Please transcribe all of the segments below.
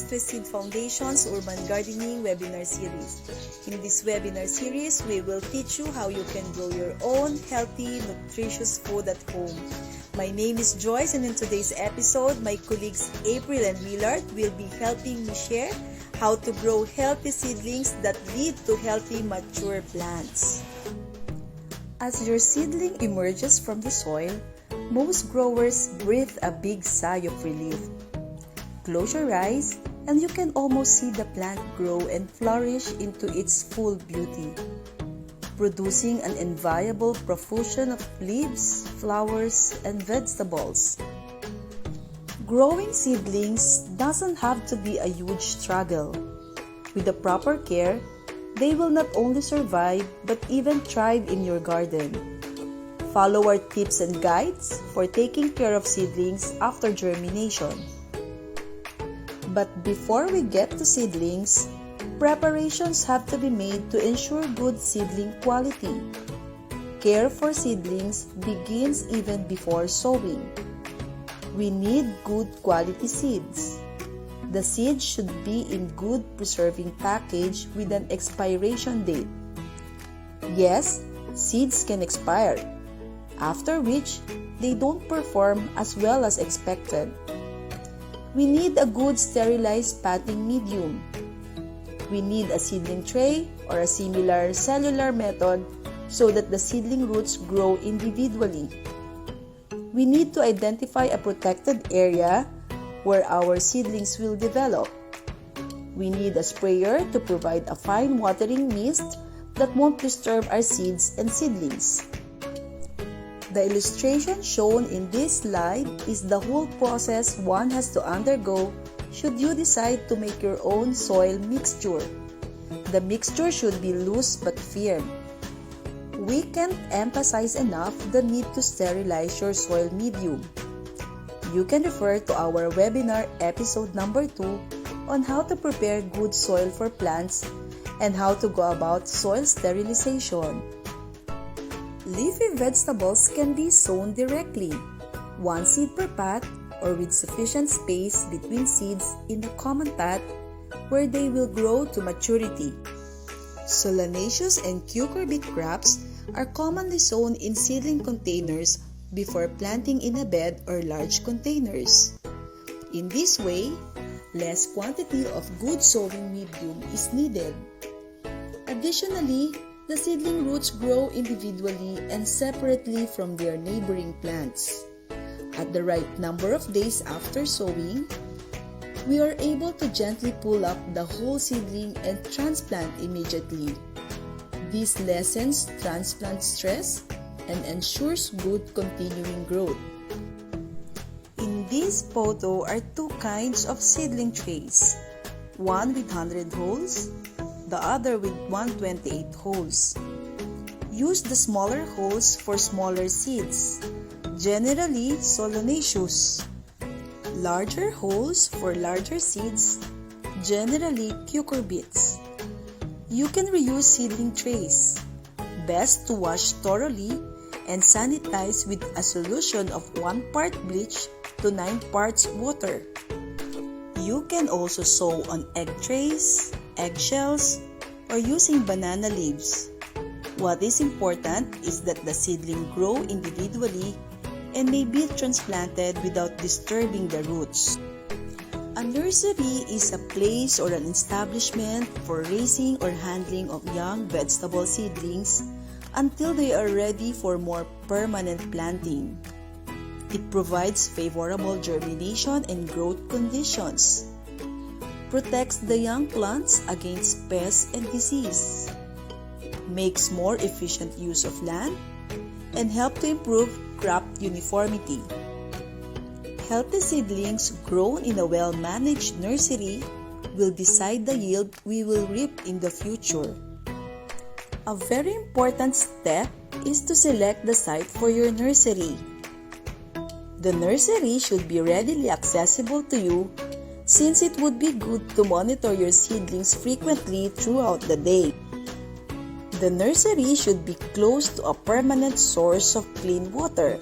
Nutritious Seed Foundation's Urban Gardening Webinar Series. In this webinar series, we will teach you how you can grow your own healthy, nutritious food at home. My name is Joyce, and in today's episode, my colleagues April and Willard will be helping me share how to grow healthy seedlings that lead to healthy, mature plants. As your seedling emerges from the soil, most growers breathe a big sigh of relief. Close your eyes and you can almost see the plant grow and flourish into its full beauty, producing an enviable profusion of leaves, flowers, and vegetables. Growing seedlings doesn't have to be a huge struggle. With the proper care, they will not only survive but even thrive in your garden. Follow our tips and guides for taking care of seedlings after germination. But before we get to seedlings, preparations have to be made to ensure good seedling quality. Care for seedlings begins even before sowing. We need good quality seeds. The seeds should be in good preserving package with an expiration date. Yes, seeds can expire, after which they don't perform as well as expected. We need a good sterilized potting medium. We need a seedling tray or a similar cellular method so that the seedling roots grow individually. We need to identify a protected area where our seedlings will develop. We need a sprayer to provide a fine watering mist that won't disturb our seeds and seedlings. The illustration shown in this slide is the whole process one has to undergo should you decide to make your own soil mixture. The mixture should be loose but firm. We can't emphasize enough the need to sterilize your soil medium. You can refer to our webinar episode number 2 on how to prepare good soil for plants and how to go about soil sterilization. Leafy vegetables can be sown directly, one seed per pot or with sufficient space between seeds in a common pot where they will grow to maturity. Solanaceous and cucurbit crops are commonly sown in seedling containers before planting in a bed or large containers. In this way, less quantity of good sowing medium is needed. Additionally, the seedling roots grow individually and separately from their neighboring plants. At the right number of days after sowing, we are able to gently pull up the whole seedling and transplant immediately. This lessens transplant stress and ensures good continuing growth. In this photo are two kinds of seedling trays, one with 100 holes, the other with 128 holes. Use the smaller holes for smaller seeds, generally solanaceous. Larger holes for larger seeds, generally cucurbits. You can reuse seedling trays. Best to wash thoroughly and sanitize with a solution of 1 part bleach to 9 parts water. You can also sow on egg trays, eggshells, or using banana leaves. What is important is that the seedling grow individually and may be transplanted without disturbing the roots. A nursery is a place or an establishment for raising or handling of young vegetable seedlings until they are ready for more permanent planting. It provides favorable germination and growth conditions, protects the young plants against pests and disease, makes more efficient use of land, and help to improve crop uniformity. Healthy seedlings grown in a well-managed nursery will decide the yield we will reap in the future. A very important step is to select the site for your nursery. The nursery should be readily accessible to you since it would be good to monitor your seedlings frequently throughout the day. The nursery should be close to a permanent source of clean water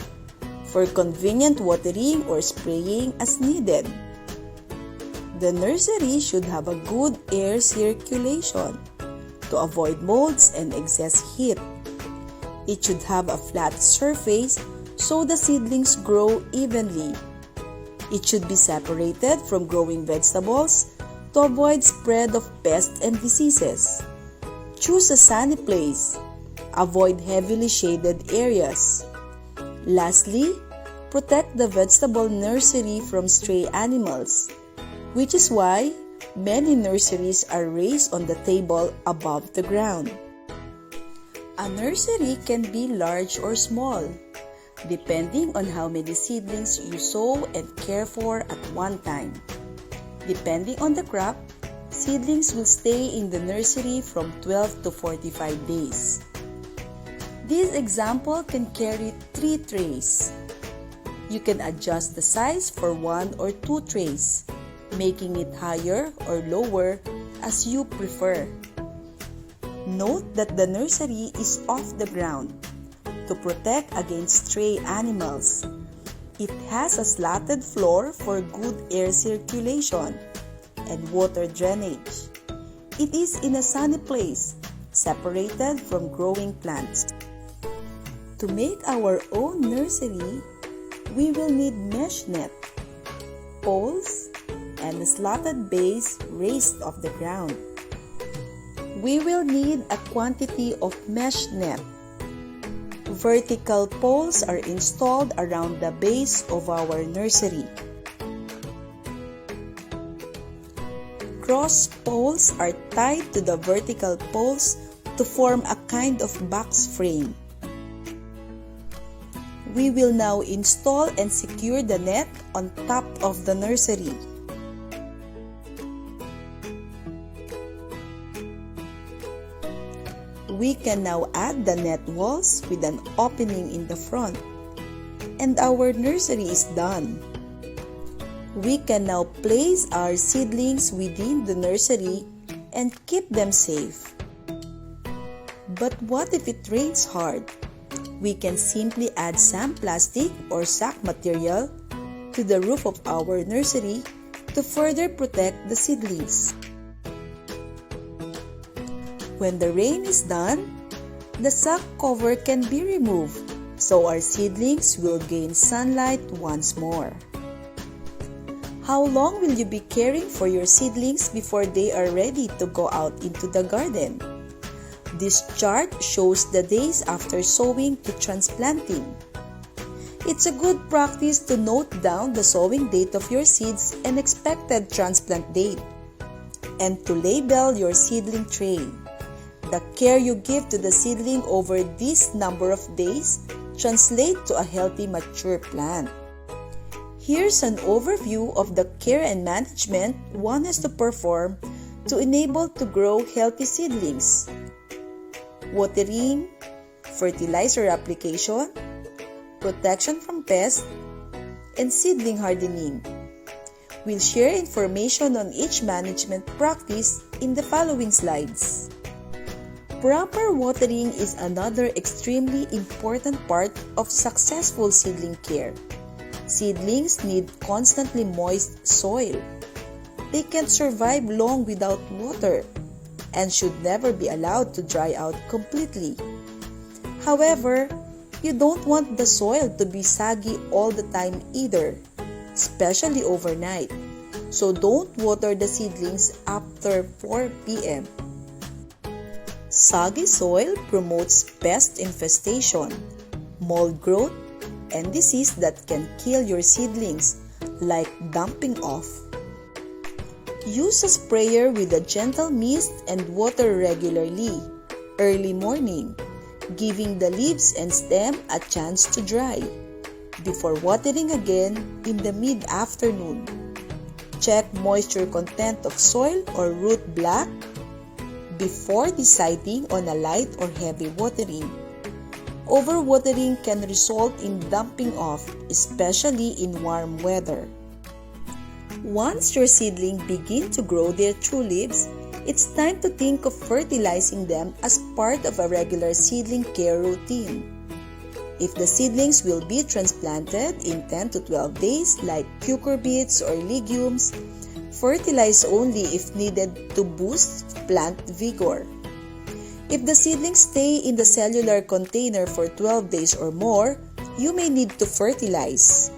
for convenient watering or spraying as needed. The nursery should have a good air circulation to avoid molds and excess heat. It should have a flat surface so the seedlings grow evenly. It should be separated from growing vegetables to avoid spread of pests and diseases. Choose a sunny place. Avoid heavily shaded areas. Lastly, protect the vegetable nursery from stray animals, which is why many nurseries are raised on the table above the ground. A nursery can be large or small, depending on how many seedlings you sow and care for at one time. Depending on the crop, seedlings will stay in the nursery from 12 to 45 days. This example can carry 3 trays. You can adjust the size for 1 or 2 trays, making it higher or lower as you prefer. Note that the nursery is off the ground to protect against stray animals. It has a slatted floor for good air circulation and water drainage. It is in a sunny place, separated from growing plants. To make our own nursery, we will need mesh net, poles, and a slatted base raised off the ground. We will need a quantity of mesh net. Vertical poles are installed around the base of our nursery. Cross poles are tied to the vertical poles to form a kind of box frame. We will now install and secure the net on top of the nursery. We can now add the net walls with an opening in the front, and our nursery is done. We can now place our seedlings within the nursery and keep them safe. But what if it rains hard? We can simply add some plastic or sack material to the roof of our nursery to further protect the seedlings. When the rain is done, the sack cover can be removed so our seedlings will gain sunlight once more. How long will you be caring for your seedlings before they are ready to go out into the garden? This chart shows the days after sowing to transplanting. It's a good practice to note down the sowing date of your seeds and expected transplant date, and to label your seedling tray. The care you give to the seedling over this number of days translate to a healthy mature plant. Here's an overview of the care and management one has to perform to enable to grow healthy seedlings. Watering, fertilizer application, protection from pests, and seedling hardening. We'll share information on each management practice in the following slides. Proper watering is another extremely important part of successful seedling care. Seedlings need constantly moist soil. They can't survive long without water and should never be allowed to dry out completely. However, you don't want the soil to be saggy all the time either, especially overnight. So don't water the seedlings after 4 p.m. Soggy soil promotes pest infestation, mold growth, and disease that can kill your seedlings, like dumping off. Use a sprayer with a gentle mist and water regularly, early morning, giving the leaves and stem a chance to dry, before watering again in the mid-afternoon. Check moisture content of soil or root block before deciding on a light or heavy watering. Overwatering can result in dumping off, especially in warm weather. Once your seedling begin to grow their true leaves, it's time to think of fertilizing them as part of a regular seedling care routine. If the seedlings will be transplanted in 10 to 12 days like cucurbits or legumes, Fertilize only if needed to boost plant vigor. If the seedlings stay in the cellular container for 12 days or more, you may need to fertilize.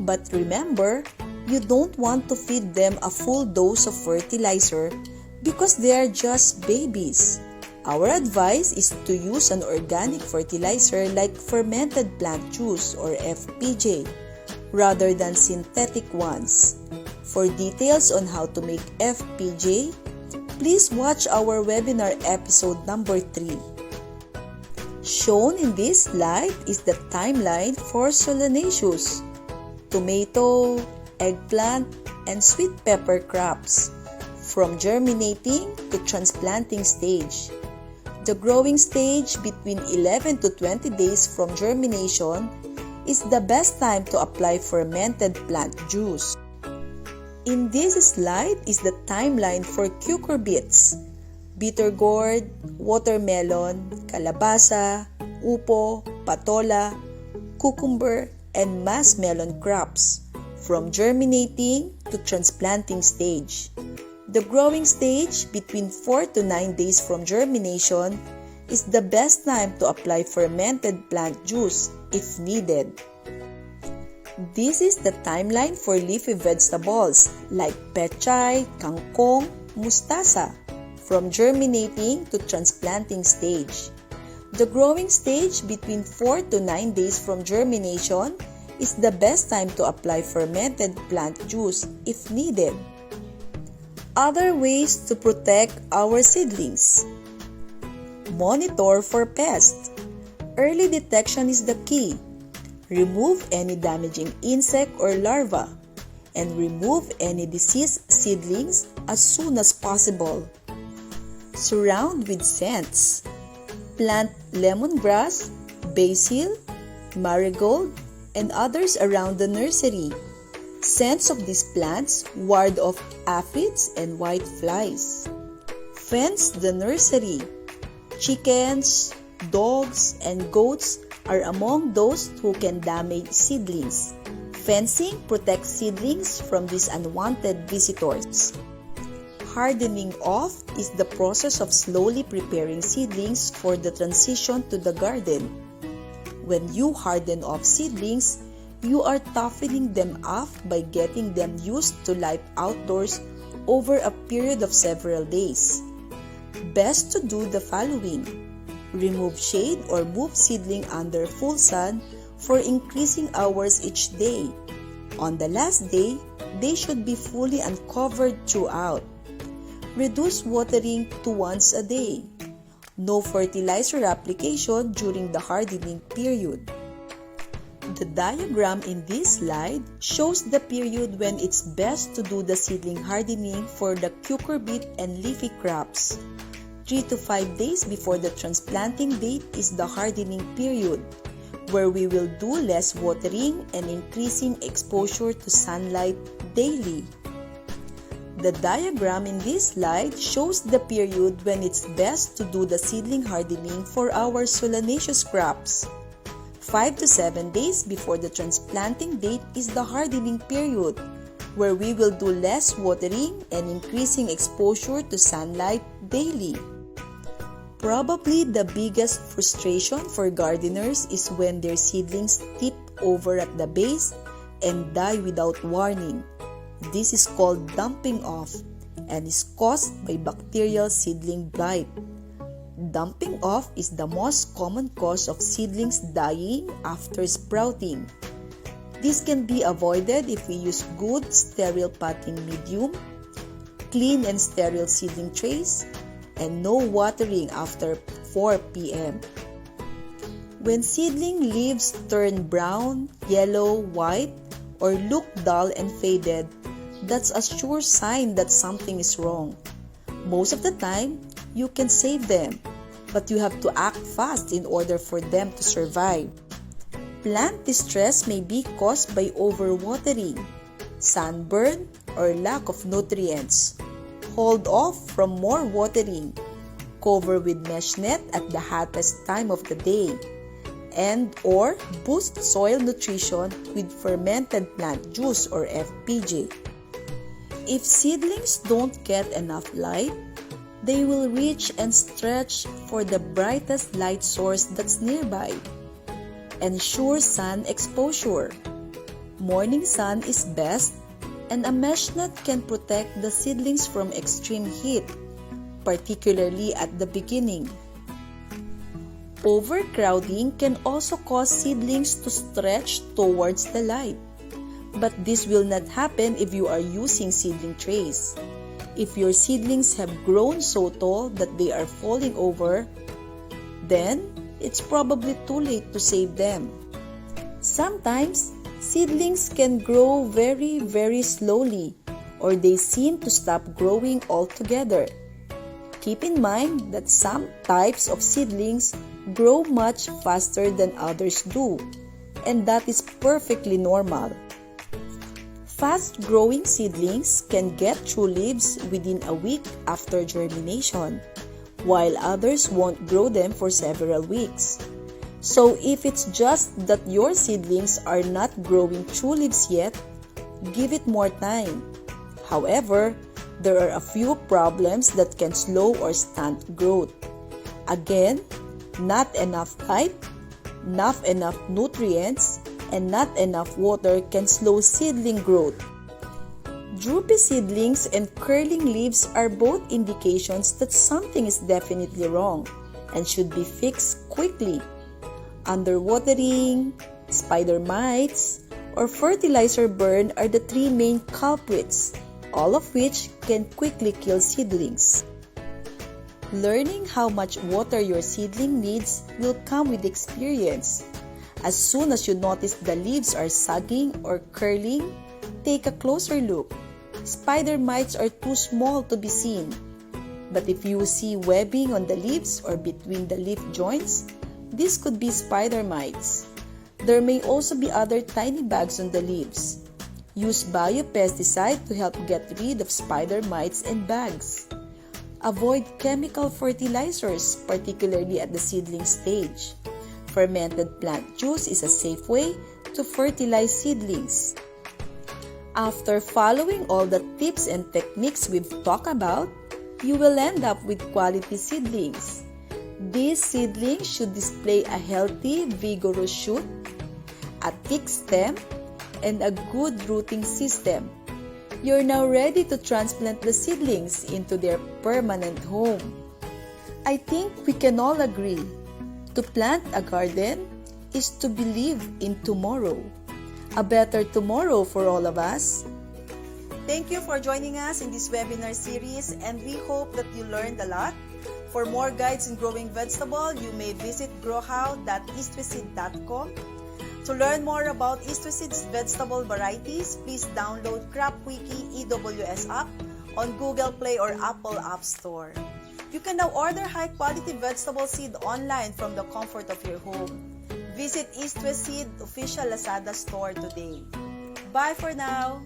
But remember, you don't want to feed them a full dose of fertilizer because they are just babies. Our advice is to use an organic fertilizer like fermented plant juice or FPJ rather than synthetic ones. For details on how to make FPJ, please watch our webinar episode number 3. Shown in this slide is the timeline for solanaceous, tomato, eggplant, and sweet pepper crops, from germinating to transplanting stage. The growing stage between 11 to 20 days from germination is the best time to apply fermented plant juice. In this slide is the timeline for cucurbits, bitter gourd, watermelon, kalabasa, upo, patola, cucumber, and masmelon crops, from germinating to transplanting stage. The growing stage between 4 to 9 days from germination is the best time to apply fermented plant juice if needed. This is the timeline for leafy vegetables like pechay, kangkong, mustasa, from germinating to transplanting stage. The growing stage between 4 to 9 days from germination is the best time to apply fermented plant juice if needed. Other ways to protect our seedlings. Monitor for pests. Early detection is the key. Remove any damaging insect or larva, and remove any diseased seedlings as soon as possible. Surround with scents. Plant lemongrass, basil, marigold, and others around the nursery. Scents of these plants ward off aphids and white flies. Fence the nursery. Chickens, dogs, and goats are among those who can damage seedlings. Fencing protects seedlings from these unwanted visitors. Hardening off is the process of slowly preparing seedlings for the transition to the garden. When you harden off seedlings, you are toughening them up by getting them used to life outdoors over a period of several days. Best to do the following. Remove shade or move seedling under full sun for increasing hours each day. On the last day, they should be fully uncovered throughout. Reduce watering to once a day. No fertilizer application during the hardening period. The diagram in this slide shows the period when it's best to do the seedling hardening for the cucurbit and leafy crops. 3 to 5 days before the transplanting date is the hardening period, where we will do less watering and increasing exposure to sunlight daily. The diagram in this slide shows the period when it's best to do the seedling hardening for our solanaceous crops. 5 to 7 days before the transplanting date is the hardening period, where we will do less watering and increasing exposure to sunlight daily. Probably the biggest frustration for gardeners is when their seedlings tip over at the base and die without warning. This is called dumping off and is caused by bacterial seedling blight. Dumping off is the most common cause of seedlings dying after sprouting. This can be avoided if we use good sterile potting medium, clean and sterile seedling trays, and no watering after 4 p.m. When seedling leaves turn brown, yellow, white, or look dull and faded, that's a sure sign that something is wrong. Most of the time, you can save them, but you have to act fast in order for them to survive. Plant distress may be caused by overwatering, sunburn, or lack of nutrients. Hold off from more watering. Cover with mesh net at the hottest time of the day. And or boost soil nutrition with fermented plant juice or FPJ. If seedlings don't get enough light, they will reach and stretch for the brightest light source that's nearby. Ensure sun exposure. Morning sun is best, and a mesh net can protect the seedlings from extreme heat, particularly at the beginning. Overcrowding can also cause seedlings to stretch towards the light, but this will not happen if you are using seedling trays. If your seedlings have grown so tall that they are falling over, then it's probably too late to save them. Sometimes, seedlings can grow very, very slowly, or they seem to stop growing altogether. Keep in mind that some types of seedlings grow much faster than others do, and that is perfectly normal. Fast-growing seedlings can get true leaves within a week after germination, while others won't grow them for several weeks. So if it's just that your seedlings are not growing true leaves yet, give it more time. However, there are a few problems that can slow or stunt growth. Again, not enough light, not enough nutrients, and not enough water can slow seedling growth. Droopy seedlings and curling leaves are both indications that something is definitely wrong and should be fixed quickly. Underwatering, spider mites, or fertilizer burn are the three main culprits, all of which can quickly kill seedlings. Learning how much water your seedling needs will come with experience. As soon as you notice the leaves are sagging or curling, take a closer look. Spider mites are too small to be seen. But if you see webbing on the leaves or between the leaf joints, this could be spider mites. There may also be other tiny bugs on the leaves. Use biopesticide to help get rid of spider mites and bugs. Avoid chemical fertilizers, particularly at the seedling stage. Fermented plant juice is a safe way to fertilize seedlings. After following all the tips and techniques we've talked about, you will end up with quality seedlings. These seedlings should display a healthy, vigorous shoot, a thick stem, and a good rooting system. You're now ready to transplant the seedlings into their permanent home. I think we can all agree, to plant a garden is to believe in tomorrow. A better tomorrow for all of us. Thank you for joining us in this webinar series, and we hope that you learned a lot. For more guides in growing vegetable, you may visit growhow.eastwestseed.com. To learn more about Eastwestseed's vegetable varieties, please download CropWiki EWS app on Google Play or Apple App Store. You can now order high-quality vegetable seed online from the comfort of your home. Visit East West Seed official Lazada store today. Bye for now!